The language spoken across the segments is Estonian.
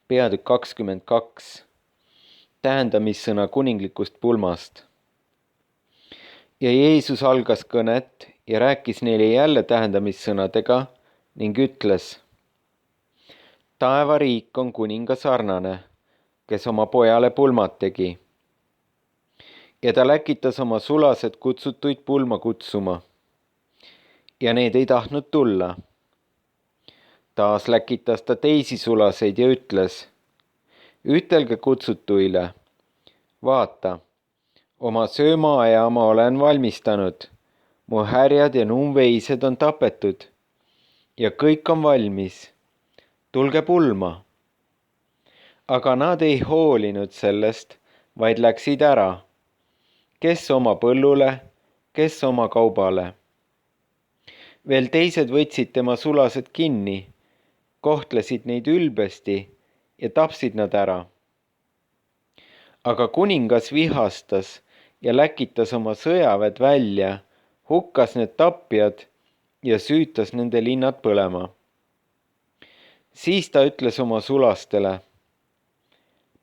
Peatükk 22. Tähendamissõna kuninglikust pulmast. Ja Jeesus algas kõnet ja rääkis neile jälle tähendamissõnadega ning ütles: Taevariik on kuninga sarnane, kes oma pojale pulmad tegi. Ja ta läkitas oma sulased kutsutuid pulma kutsuma. Ja need ei tahtnud tulla. Taas läkitas ta teisi sulaseid ja ütles: Ütelge kutsutuile, vaata, oma söömaaja ma olen valmistanud, mu härjad ja numbveised on tapetud ja kõik on valmis. Tulge pulma. Aga nad ei hoolinud sellest, vaid läksid ära, kes oma põllule, kes oma kaubale. Veel teised võtsid tema sulased kinni, kohtlesid neid ülbesti ja tapsid nad ära. Aga kuningas vihastas ja läkitas oma sõjaväed välja, hukkas need tapjad ja süütas nende linnad põlema. Siis ta ütles oma sulastele: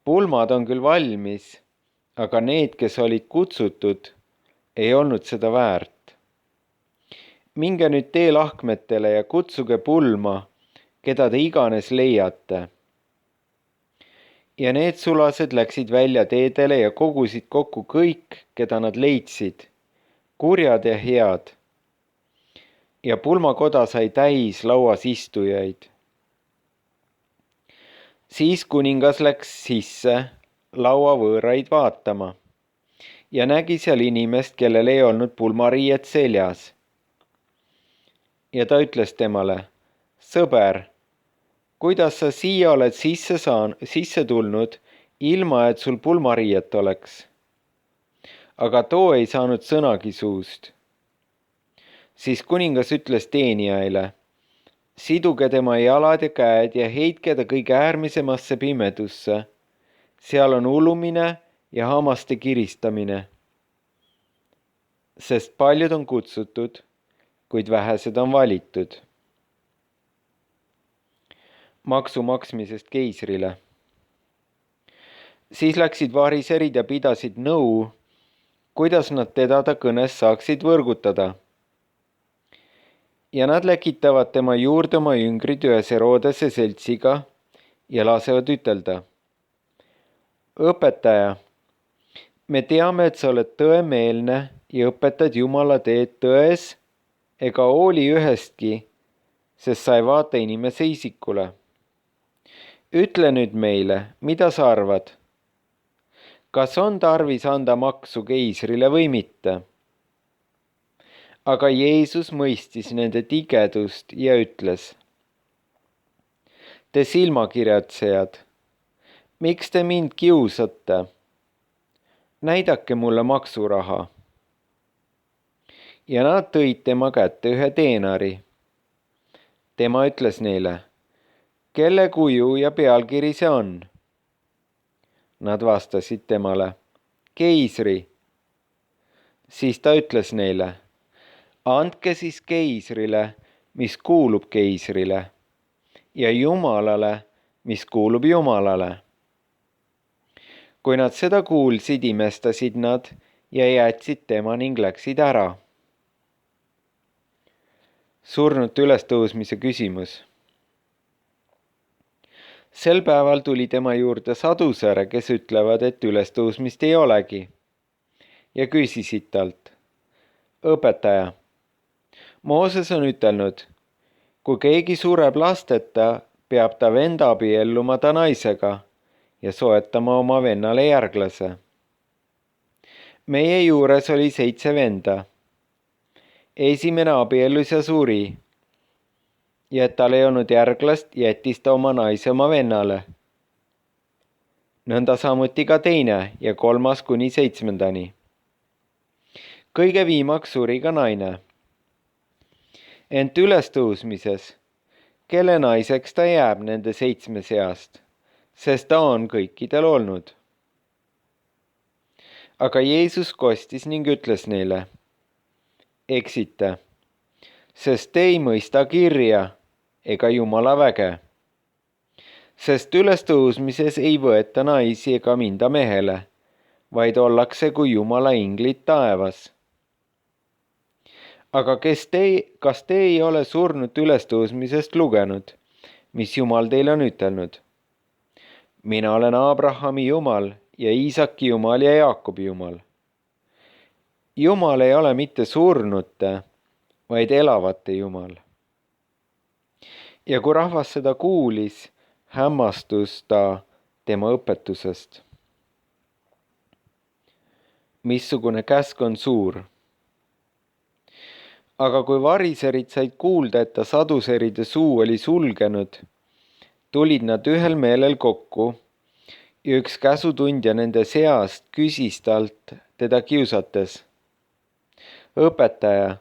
Pulmad on küll valmis, aga need, kes olid kutsutud, ei olnud seda väärt. Minge nüüd teelahkmetele ja kutsuge pulma, keda te iganes leiate. Ja need sulased läksid välja teedele ja kogusid kokku kõik, keda nad leidsid, kurjad ja head. Ja pulmakoda sai täis lauas istujaid. Siis kuningas läks sisse lauavõõraid vaatama ja nägi seal inimest, kellel ei olnud pulmariiet seljas. Ja ta ütles temale: Sõber, kuidas sa siia oled sisse tulnud, ilma et sul pulmariiet oleks? Aga too ei saanud sõnagi suust. Siis kuningas ütles teenijaile: Siduge tema jalad ja käed ja heitke ta kõige äärmisemasse pimedusse. Seal on ulumine ja hammaste kiristamine. Sest paljud on kutsutud, kuid vähesed on valitud. Maksu maksmisest keisrile. Siis läksid variserid ja pidasid nõu, kuidas nad teda ta kõnes saaksid võrgutada. Ja nad läkitavad tema juurde oma jüngrid ühes Herodese seltsiga ja lasevad ütelda: Õpetaja, me teame, et sa oled tõemeelne ja õpetad Jumala teed tões ega hooli ühestki, sest sa ei vaata inimese isikule. Ütle nüüd meile, mida sa arvad? Kas on tarvis anda maksu keisrile või mitte? Aga Jeesus mõistis nende tigedust ja ütles: Te silmakirjatsejad, miks te mind kiusate? Näidake mulle maksuraha. Ja nad tõid tema kätte ühe teenari. Tema ütles neile: Kelle kuju ja pealkiri see on? Nad vastasid temale: Keisri. Siis ta ütles neile: Andke siis keisrile, mis kuulub keisrile, ja Jumalale, mis kuulub Jumalale. Kui nad seda kuulsid, imestasid nad ja jätsid tema ning läksid ära. Surnute ülestõusmise küsimus. Sel päeval tuli tema juurde sadusere, kes ütlevad, et ülestõusmist ei olegi, ja küsisid talt: Õpetaja, Mooses on ütelnud, kui keegi sureb lasteta, peab ta vend abielluma ta naisega ja soetama oma vennale järglase. Meie juures oli 7 venda. Esimene abiellus ja suri, ja et tal ei olnud järglast, jättis ta oma naise oma vennale. Nõnda samuti ka teine ja 3. kuni 7. Kõige viimaks suri ka naine. Ent ülestõusmises, kelle naiseks ta jääb nende 7 seast, sest ta on kõikidel olnud. Aga Jeesus kostis ning ütles neile: Eksite, sest te ei mõista kirja ega Jumala väge. sest ülestõusmises ei võeta naisi ega minda mehele, vaid ollakse kui Jumala inglid taevas. Aga kas te ei ole surnut ülestõusmisest lugenud, mis Jumal teile on ütelnud? Mina olen Abrahami Jumal ja Iisaki Jumal ja Jaakobi Jumal. Jumal ei ole mitte surnute, vaid elavate Jumal. Ja kui rahvas seda kuulis, hämmastus ta tema õpetusest. Missugune käsk on suur? Aga kui variserid said kuulda, et ta saduseride suu oli sulgenud, tulid nad ühel meelel kokku ja üks käsutundja nende seast küsis talt teda kiusates: õpetaja,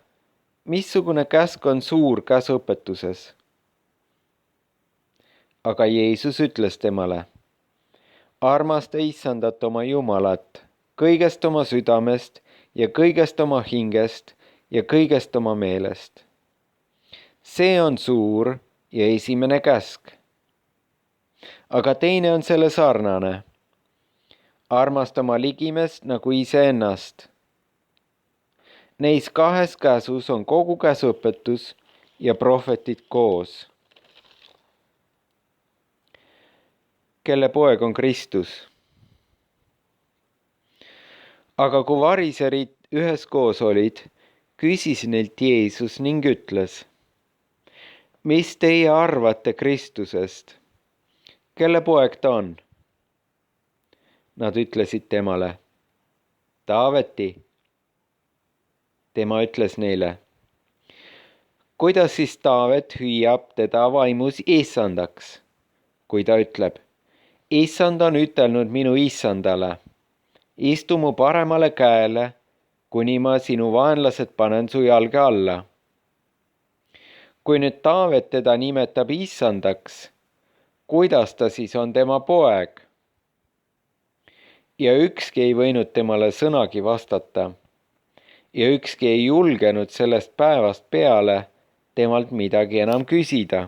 missugune käsk on suur käsuõpetuses? Aga Jeesus ütles temale: armasta Issandat oma Jumalat kõigest oma südamest ja kõigest oma hingest ja kõigest oma meelest. See on suur ja esimene käsk. Aga teine on selle sarnane: armasta oma ligimest nagu iseennast. Neis kahes käsus on kogu käsuõpetus ja prohvetid koos. Kelle poeg on Kristus? Aga kui variserid üheskoos olid, küsis neilt Jeesus ning ütles: mis teie arvate Kristusest? Kelle poeg ta on? Nad ütlesid temale: Taaveti. Tema ütles neile: kuidas siis Taavet hüüab teda vaimus issandaks, kui ta ütleb: issand on ütelnud minu issandale: istu mu paremale käele, kuni ma sinu vaenlased panen su jalge alla. Kui nüüd Taavet teda nimetab issandaks, kuidas ta siis on tema poeg? Ja ükski ei võinud temale sõnagi vastata ja ükski ei julgenud sellest päevast peale temalt midagi enam küsida.